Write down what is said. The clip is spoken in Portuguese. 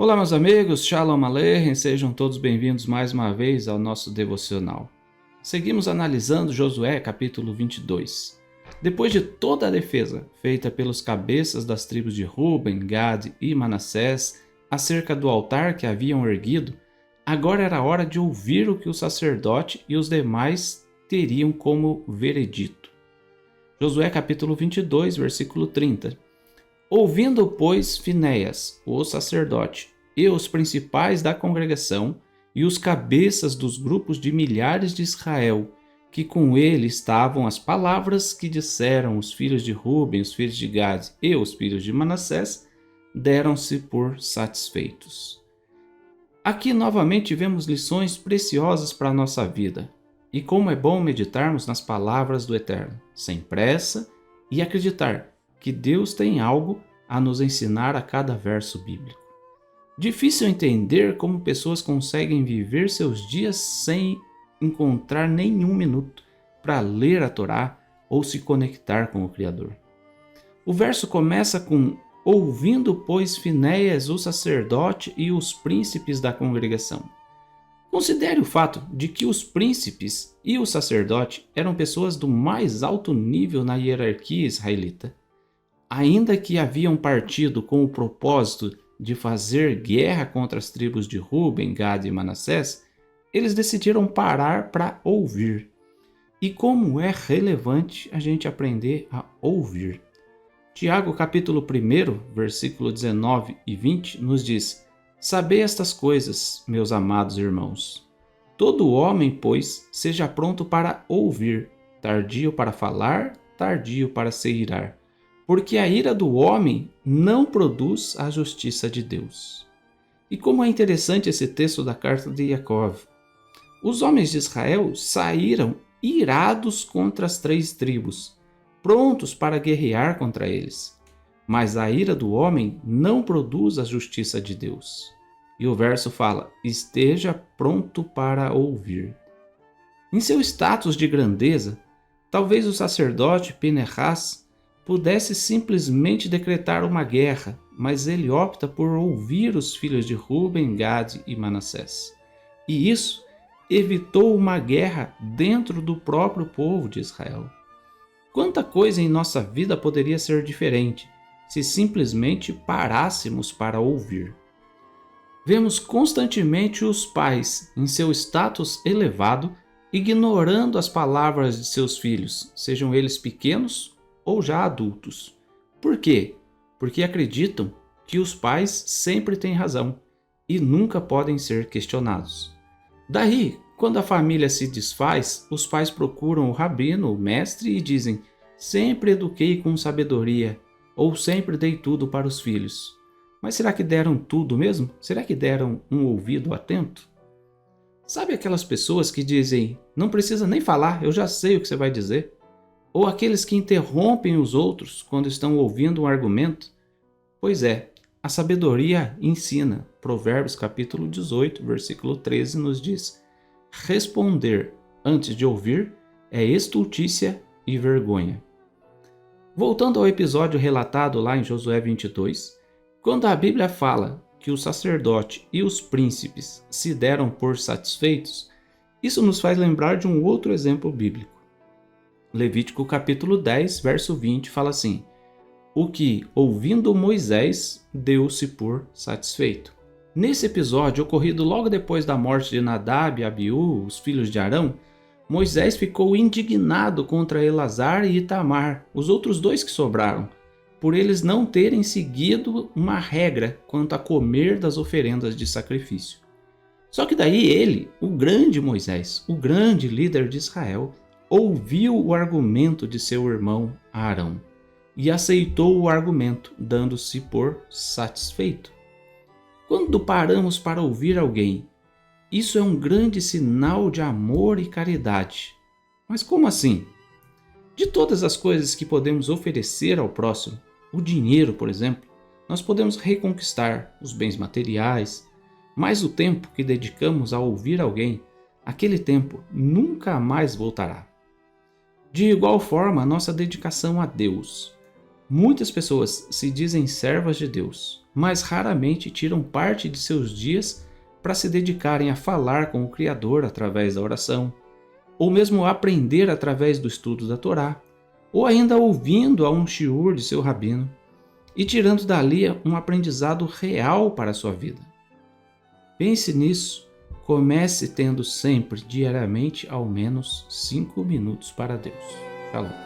Olá, meus amigos, Shalom Aleichem, sejam todos bem-vindos mais uma vez ao nosso devocional. Seguimos analisando Josué capítulo 22. Depois de toda a defesa feita pelos cabeças das tribos de Ruben, Gad e Manassés acerca do altar que haviam erguido, agora era hora de ouvir o que o sacerdote e os demais teriam como veredito. Josué capítulo 22, versículo 30. Ouvindo, pois, Finéias, o sacerdote, e os principais da congregação, e os cabeças dos grupos de milhares de Israel, que com ele estavam as palavras que disseram os filhos de Ruben, os filhos de Gad e os filhos de Manassés, deram-se por satisfeitos. Aqui novamente vemos lições preciosas para a nossa vida, e como é bom meditarmos nas palavras do Eterno, sem pressa, e acreditar que Deus tem algo a nos ensinar a cada verso bíblico. Difícil entender como pessoas conseguem viver seus dias sem encontrar nenhum minuto para ler a Torá ou se conectar com o Criador. O verso começa com: ouvindo, pois, Finéias, o sacerdote e os príncipes da congregação. Considere o fato de que os príncipes e o sacerdote eram pessoas do mais alto nível na hierarquia israelita. Ainda que haviam partido com o propósito de fazer guerra contra as tribos de Ruben, Gad e Manassés, eles decidiram parar para ouvir. E como é relevante a gente aprender a ouvir. Tiago capítulo 1, versículo 19 e 20 nos diz: sabei estas coisas, meus amados irmãos. Todo homem, pois, seja pronto para ouvir, tardio para falar, tardio para se irar. Porque a ira do homem não produz a justiça de Deus. E como é interessante esse texto da carta de Jacob. Os homens de Israel saíram irados contra as 3 tribos, prontos para guerrear contra eles. Mas a ira do homem não produz a justiça de Deus. E o verso fala: esteja pronto para ouvir. Em seu status de grandeza, talvez o sacerdote Pinehas pudesse simplesmente decretar uma guerra, mas ele opta por ouvir os filhos de Ruben, Gad e Manassés. E isso evitou uma guerra dentro do próprio povo de Israel. Quanta coisa em nossa vida poderia ser diferente se simplesmente parássemos para ouvir. Vemos constantemente os pais, em seu status elevado, ignorando as palavras de seus filhos, sejam eles pequenos ou já adultos. Por quê? Porque acreditam que os pais sempre têm razão e nunca podem ser questionados. Daí, quando a família se desfaz, os pais procuram o rabino, o mestre, e dizem: sempre eduquei com sabedoria, ou sempre dei tudo para os filhos. Mas será que deram tudo mesmo? Será que deram um ouvido atento? Sabe aquelas pessoas que dizem: não precisa nem falar, eu já sei o que você vai dizer? Ou aqueles que interrompem os outros quando estão ouvindo um argumento? Pois é, a sabedoria ensina. Provérbios capítulo 18, versículo 13 nos diz: responder antes de ouvir é estultícia e vergonha. Voltando ao episódio relatado lá em Josué 22, quando a Bíblia fala que o sacerdote e os príncipes se deram por satisfeitos, isso nos faz lembrar de um outro exemplo bíblico. Levítico capítulo 10, verso 20 fala assim: o que, ouvindo Moisés, deu-se por satisfeito. Nesse episódio, ocorrido logo depois da morte de Nadab e Abiú, os filhos de Arão, Moisés ficou indignado contra Elazar e Itamar, os outros 2 que sobraram, por eles não terem seguido uma regra quanto a comer das oferendas de sacrifício. Só que daí ele, o grande Moisés, o grande líder de Israel, ouviu o argumento de seu irmão Arão e aceitou o argumento, dando-se por satisfeito. Quando paramos para ouvir alguém, isso é um grande sinal de amor e caridade. Mas como assim? De todas as coisas que podemos oferecer ao próximo, o dinheiro, por exemplo, nós podemos reconquistar os bens materiais, mas o tempo que dedicamos a ouvir alguém, aquele tempo nunca mais voltará. De igual forma, nossa dedicação a Deus. Muitas pessoas se dizem servas de Deus, mas raramente tiram parte de seus dias para se dedicarem a falar com o Criador através da oração, ou mesmo a aprender através do estudo da Torá, ou ainda ouvindo a um shiur de seu rabino e tirando dali um aprendizado real para a sua vida. Pense nisso. Comece tendo sempre, diariamente, ao menos 5 minutos para Deus. Shalom.